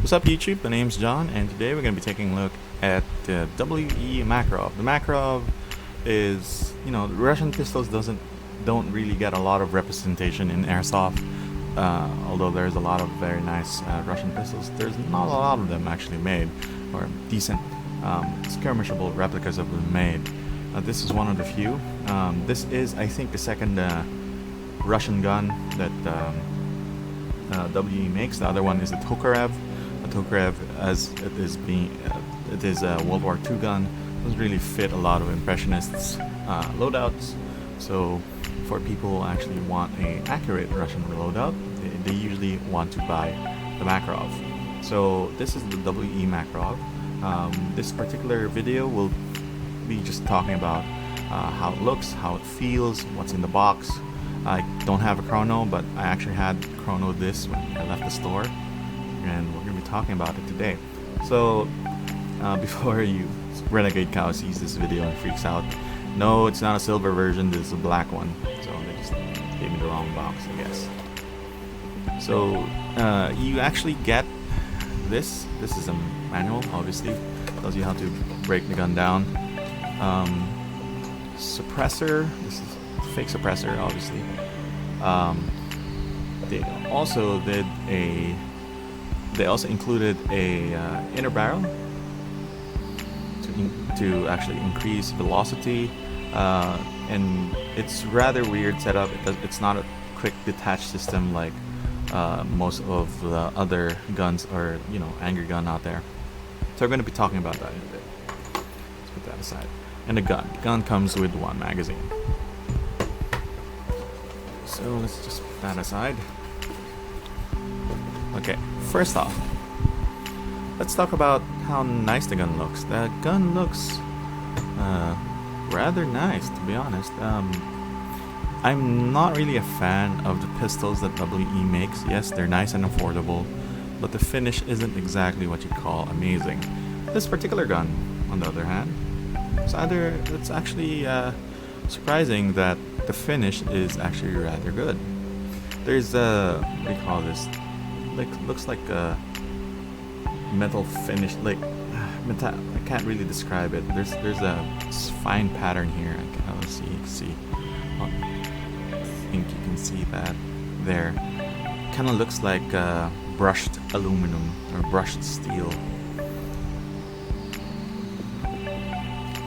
What's up YouTube, my name's John and today we're going to be taking a look at the WE Makarov. The Makarov is, the Russian pistols don't really get a lot of representation in airsoft, although there's a lot of very nice Russian pistols. There's not a lot of them actually made, or decent skirmishable replicas have been made. This is one of the few. This is, I think, the second Russian gun that WE makes. The other one is the Tokarev. The Tokarev, as it is a World War II gun, doesn't really fit a lot of impressionists' loadouts. So, for people who actually want an accurate Russian loadout, they usually want to buy the Makarov. So this is the WE Makarov. This particular video will be just talking about how it looks, how it feels, what's in the box. I don't have a chrono, but I actually had chrono this when I left the store, and we're going to be talking about it today. So before you renegade cow sees this video and freaks out, no, it's not a silver version, this is a black one, so they just gave me the wrong box, I guess. So you actually get this is a manual, obviously, tells you how to break the gun down. Suppressor, this is fake suppressor, obviously. They also included a inner barrel to actually increase velocity, and it's rather weird setup. It's not a quick detach system like most of the other guns or angry gun out there. So we're going to be talking about that in a bit. Let's put that aside. And the gun comes with one magazine. So let's just put that aside. Okay, first off, let's talk about how nice the gun looks. The gun looks rather nice, to be honest. I'm not really a fan of the pistols that WE makes. Yes, they're nice and affordable, but the finish isn't exactly what you'd call amazing. This particular gun, on the other hand, it's actually surprising that the finish is actually rather good. There's what do you call this? Looks like a metal finish, like metal. I can't really describe it. There's a fine pattern here. Let's see. I think you can see that there. Kind of looks like brushed aluminum or brushed steel.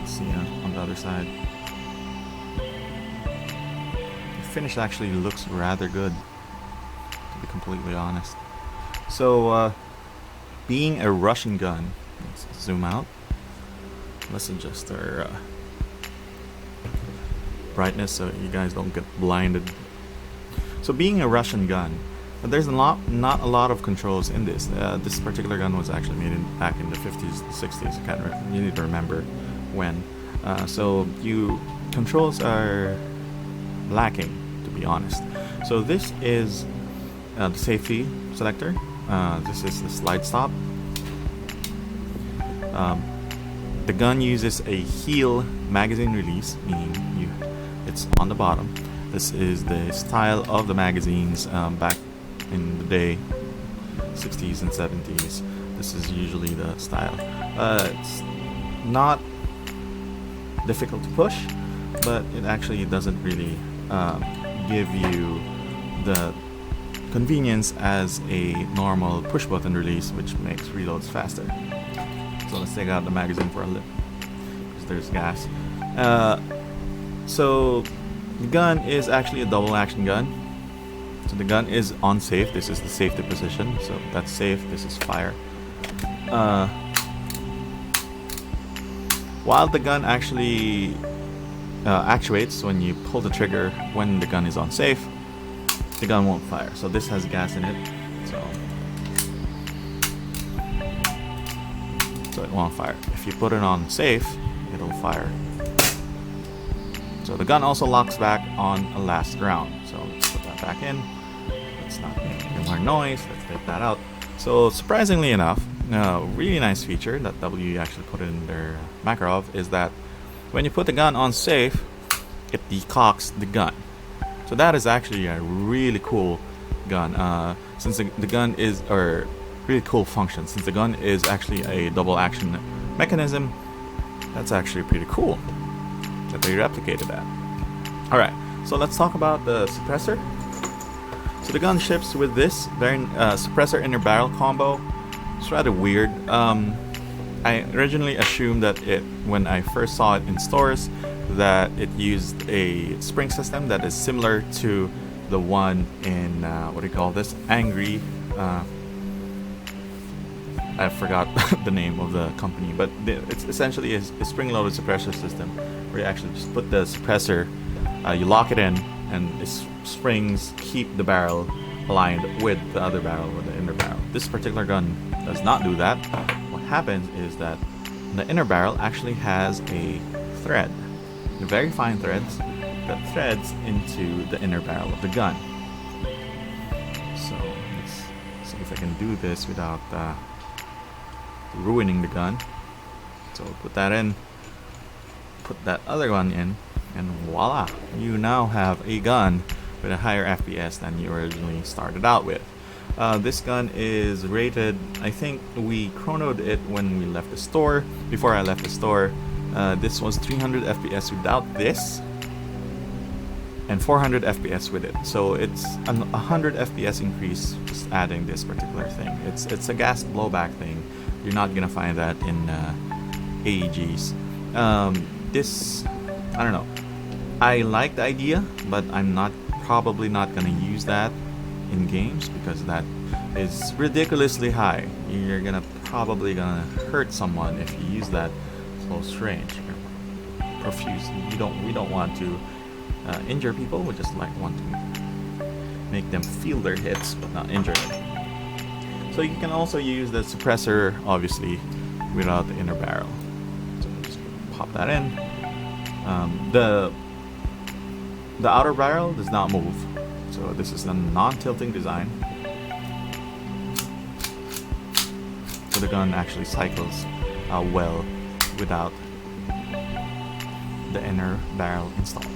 See on the other side. The finish actually looks rather good, to be completely honest. So, being a Russian gun, let's zoom out. Let's adjust our brightness so you guys don't get blinded. So, being a Russian gun, there's not a lot of controls in this. This particular gun was actually made back in the 50s, 60s. I can't really remember when. So controls are lacking, to be honest. So this is the safety selector. This is the slide stop. The gun uses a heel magazine release, meaning it's on the bottom. This is the style of the magazines back in the day, 60s and 70s. This is usually the style. It's not difficult to push, but it actually doesn't really give you the convenience as a normal push button release, which makes reloads faster. So let's take out the magazine for a little, because there's gas. So the gun is actually a double action gun. So the gun is on safe. This is the safety position, so that's safe. This is fire. While the gun actually actuates when you pull the trigger when the gun is on safe, the gun won't fire. So this has gas in it, so it won't fire. If you put it on safe, it'll fire. So the gun also locks back on a last round. So let's put that back in. Let's not make any more noise. Let's take that out. So surprisingly enough, a really nice feature that WE actually put in their Makarov is that when you put the gun on safe, it decocks the gun. So that is actually a really cool gun. Since the gun is, or really cool function. Since the gun is actually a double action mechanism, that's actually pretty cool that they replicated that. Alright, so let's talk about the suppressor. So the gun ships with this suppressor inner barrel combo. It's rather weird. I originally assumed that when I first saw it in stores, that it used a spring system that is similar to the one in what do you call this? Angry. I forgot the name of the company, but it's essentially a spring-loaded suppressor system where you actually just put the suppressor, you lock it in, and its springs keep the barrel aligned with the other barrel, with the inner barrel. This particular gun does not do that. What happens is that the inner barrel actually has a thread, very fine threads, that threads into the inner barrel of the gun. So let's see if I can do this without ruining the gun. So put that in, put that other one in, and voila, you now have a gun with a higher FPS than you originally started out with. This gun is rated, I think we chronoed it when we left the store. Before I left the store, this was 300 FPS without this, and 400 FPS with it. So it's a 100 FPS increase just adding this particular thing. It's a gas blowback thing. You're not gonna find that in AEGs. This, I don't know. I like the idea, but I'm probably not gonna use that in games because that is ridiculously high. You're probably gonna hurt someone if you use that close range. Profuse. We don't want to injure people. We just want to make them feel their hits but not injure them. So you can also use the suppressor, obviously, without the inner barrel. So just pop that in. The outer barrel does not move. So this is a non-tilting design. So the gun actually cycles well without the inner barrel installed.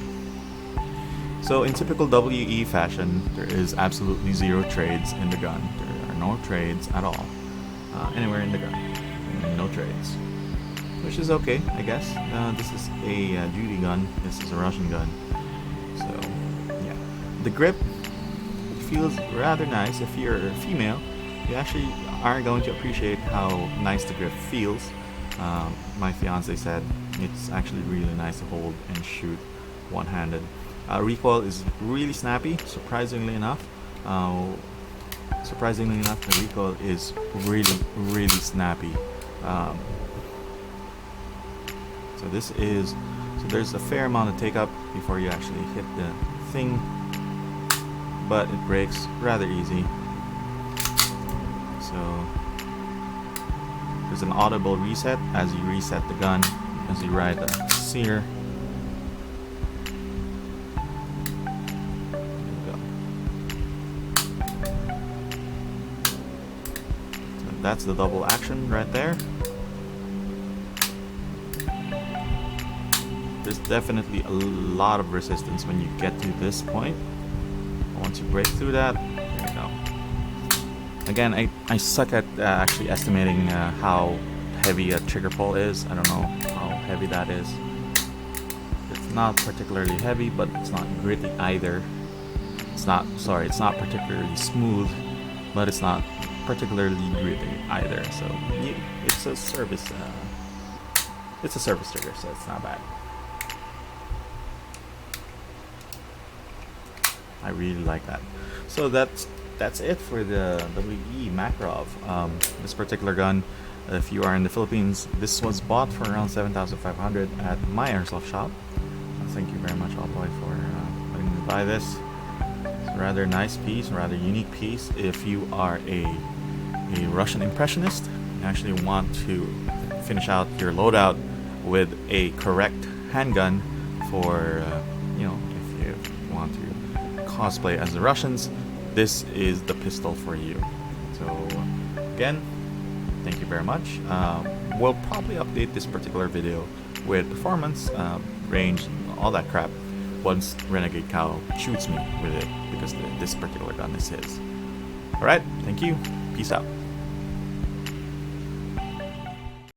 So in typical WE fashion, there is absolutely zero trades in the gun. There are no trades at all anywhere in the gun. No trades, which is okay, I guess. This is a duty gun. This is a Russian gun. So yeah, the grip feels rather nice. If you're a female, you actually are going to appreciate how nice the grip feels. My fiance said it's actually really nice to hold and shoot one-handed. Recoil is really snappy, surprisingly enough. The recoil is really snappy. So there's a fair amount of take up before you actually hit the thing, but it breaks rather easy. So there's an audible reset as you reset the gun, as you ride the sear. That's the double action right there. There's definitely a lot of resistance when you get to this point. Once you break through that, there you go. Again, I suck at actually estimating how heavy a trigger pull is. I don't know how heavy that is. It's not particularly heavy, but it's not gritty either. It's not particularly smooth, but it's not particularly gritty either. So it's a service trigger, so it's not bad. I really like that. So that's it for the WE Makarov. This particular gun, if you are in the Philippines, this was bought for around 7,500 at my airsoft shop. Thank you very much, All Boy, for letting me buy this. It's a rather nice piece, a rather unique piece. If you are a Russian impressionist, you actually want to finish out your loadout with a correct handgun for if you want to cosplay as the Russians, this is the pistol for you. So again, thank you very much. We'll probably update this particular video with performance, range, all that crap once Renegade Cow shoots me with it, because this particular gun is his. Alright, thank you. Peace out.